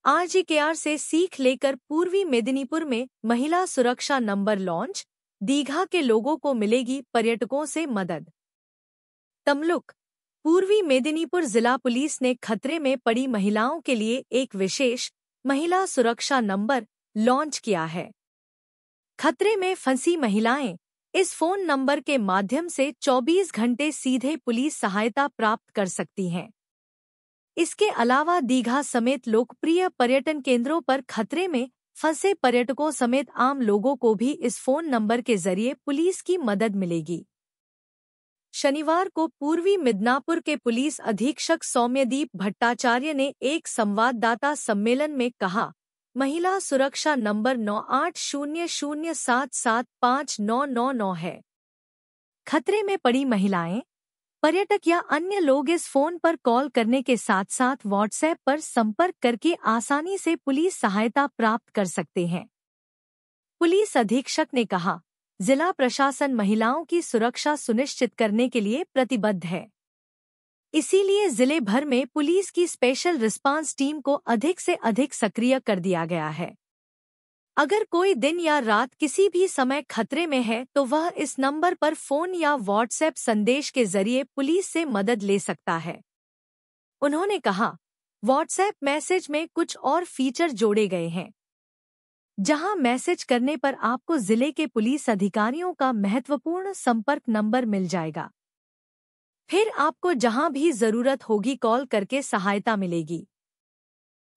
आरजीकेआर से सीख लेकर पूर्वी मेदिनीपुर में महिला सुरक्षा नंबर लॉन्च, दीघा के लोगों को मिलेगी पर्यटकों से मदद। तमलुक, पूर्वी मेदिनीपुर जिला पुलिस ने खतरे में पड़ी महिलाओं के लिए एक विशेष महिला सुरक्षा नंबर लॉन्च किया है। खतरे में फंसी महिलाएं इस फोन नंबर के माध्यम से 24 घंटे सीधे पुलिस सहायता प्राप्त कर सकती हैं। इसके अलावा दीघा समेत लोकप्रिय पर्यटन केंद्रों पर खतरे में फंसे पर्यटकों समेत आम लोगों को भी इस फोन नंबर के जरिए पुलिस की मदद मिलेगी। शनिवार को पूर्वी मिदनापुर के पुलिस अधीक्षक सौम्यदीप भट्टाचार्य ने एक संवाददाता सम्मेलन में कहा, महिला सुरक्षा नंबर 9800775999 है। खतरे में पड़ी महिलाएं, पर्यटक या अन्य लोग इस फोन पर कॉल करने के साथ साथ व्हाट्सएप पर संपर्क करके आसानी से पुलिस सहायता प्राप्त कर सकते हैं। पुलिस अधीक्षक ने कहा, जिला प्रशासन महिलाओं की सुरक्षा सुनिश्चित करने के लिए प्रतिबद्ध है। इसीलिए जिले भर में पुलिस की स्पेशल रिस्पांस टीम को अधिक से अधिक सक्रिय कर दिया गया है। अगर कोई दिन या रात किसी भी समय खतरे में है तो वह इस नंबर पर फोन या व्हाट्सएप संदेश के जरिए पुलिस से मदद ले सकता है। उन्होंने कहा, व्हाट्सएप मैसेज में कुछ और फीचर जोड़े गए हैं, जहां मैसेज करने पर आपको जिले के पुलिस अधिकारियों का महत्वपूर्ण संपर्क नंबर मिल जाएगा। फिर आपको जहां भी जरूरत होगी कॉल करके सहायता मिलेगी।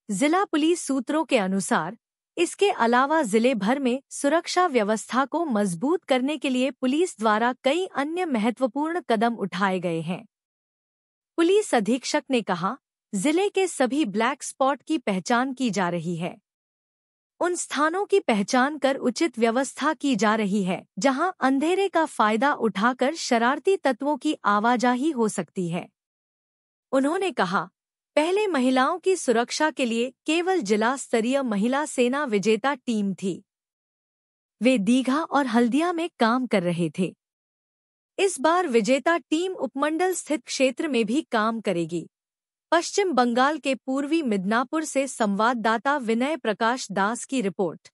जिला पुलिस सूत्रों के अनुसार इसके अलावा जिले भर में सुरक्षा व्यवस्था को मजबूत करने के लिए पुलिस द्वारा कई अन्य महत्वपूर्ण कदम उठाए गए हैं। पुलिस अधीक्षक ने कहा, जिले के सभी ब्लैक स्पॉट की पहचान की जा रही है। उन स्थानों की पहचान कर उचित व्यवस्था की जा रही है जहां अंधेरे का फायदा उठाकर शरारती तत्वों की आवाजाही हो सकती है। उन्होंने कहा, पहले महिलाओं की सुरक्षा के लिए केवल जिला स्तरीय महिला सेना विजेता टीम थी। वे दीघा और हल्दिया में काम कर रहे थे। इस बार विजेता टीम उपमंडल स्थित क्षेत्र में भी काम करेगी। पश्चिम बंगाल के पूर्वी मिदनापुर से संवाददाता विनय प्रकाश दास की रिपोर्ट।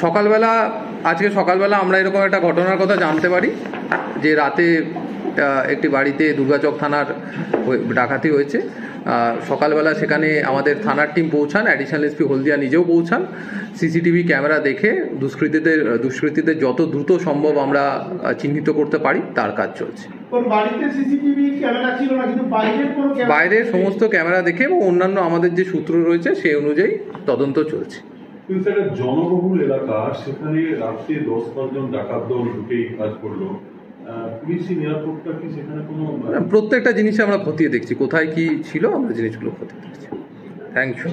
সকালবেলা আজকে সকালবেলা আমরা এরকম একটা ঘটনার কথা জানতে পারি যে রাতে একটি বাড়িতে দুর্গাচক থানার ডাকাতি হয়েছে। সকালবেলা সেখানে আমাদের থানার টিম পৌঁছান, অ্যাডিশনাল এসপি হলদিয়া নিজেও পৌঁছান। সিসিটিভি ক্যামেরা দেখে দুষ্কৃতীদের যত দ্রুত সম্ভব আমরা চিহ্নিত করতে পারি তার কাজ চলছে। বাইরে সমস্ত ক্যামেরা দেখে এবং অন্যান্য আমাদের যে সূত্র রয়েছে সেই অনুযায়ী তদন্ত চলছে। কিন্তু একটা জনবহুল এলাকা, সেখানে রাত্রে 10-12 জন ডাকাত দল ঢুকে কাজ করলো। পুলিশি নিরাপত্তা কি সেখানে কোনো? প্রত্যেকটা জিনিস আমরা খতিয়ে দেখছি, কোথায় কি ছিল আমরা জিনিসগুলো খতিয়ে দেখছি। Thank you.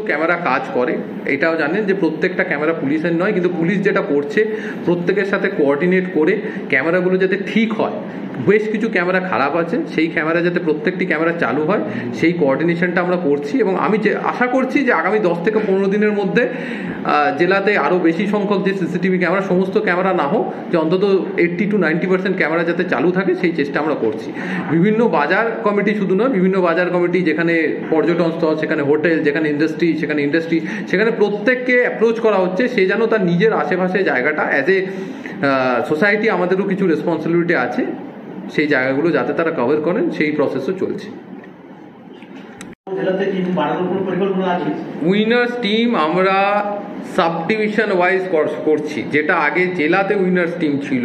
ক্যামেরা কাজ করে এটাও জানেন যে প্রত্যেকটা ক্যামেরা পুলিশের নয়, কিন্তু পুলিশ যেটা করছে প্রত্যেকের সাথে কোঅর্ডিনেট করে ক্যামেরাগুলো যাতে ঠিক হয়। বেশ কিছু ক্যামেরা খারাপ আছে, সেই ক্যামেরা যাতে প্রত্যেকটি ক্যামেরা চালু হয় সেই কোঅর্ডিনেশনটা আমরা করছি এবং আমি যে আশা করছি যে আগামী 10 থেকে 15 দিনের মধ্যে জেলাতে আরও বেশি সংখ্যক যে সিসিটিভি ক্যামেরা, সমস্ত ক্যামেরা না হোক, যে অন্তত 80 to 90% ক্যামেরা যাতে চালু থাকে সেই চেষ্টা আমরা করছি। বিভিন্ন বাজার কমিটি শুধু নয়, বিভিন্ন বাজার কমিটি যেখানে পর্যটন স্থল, সেখানে হোটেল, যেখানে ইন্ডাস্ট্রি, সেখানে প্রত্যেককে অ্যাপ্রোচ করা হচ্ছে সে যেন তার নিজের আশেপাশে জায়গাটা অ্যাজ এ সোসাইটি আমাদেরও কিছু রেসপন্সিবিলিটি আছে, সেই জায়গাগুলো যাতে তারা কভার করেন সেই প্রসেসও চলছে। উইনার্স টিম আমরা সাব ডিভিশন ওয়াইজ করছি, যেটা আগে জেলাতে উইনার্স টিম ছিল,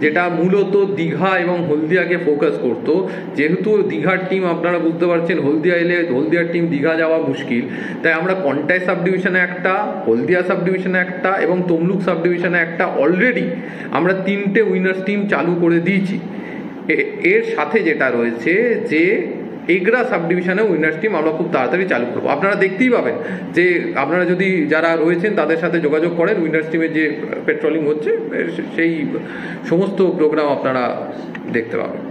যেটা মূলত দীঘা এবং হলদিয়াকে ফোকাস করত। যেহেতু দীঘার টিম আপনারা বুঝতে পারছেন, হলদিয়া এলে হলদিয়ার টিম দীঘা যাওয়া মুশকিল, তাই আমরা কন্টাই সাব ডিভিশনে একটা, হলদিয়া সাব ডিভিশনে একটা এবং তমলুক সাব ডিভিশনে একটা অলরেডি আমরা 3টে উইনার্স টিম চালু করে দিয়েছি। এর সাথে যেটা রয়েছে যে এগরা সাব ডিভিশনে উইনার্স টিম আমরা খুব তাড়াতাড়ি চালু করবো। আপনারা দেখতেই পাবেন যে আপনারা যদি যারা রয়েছেন তাদের সাথে যোগাযোগ করেন, উইনার্স টিমের যে পেট্রোলিং হচ্ছে সেই সমস্ত প্রোগ্রাম আপনারা দেখতে পাবেন।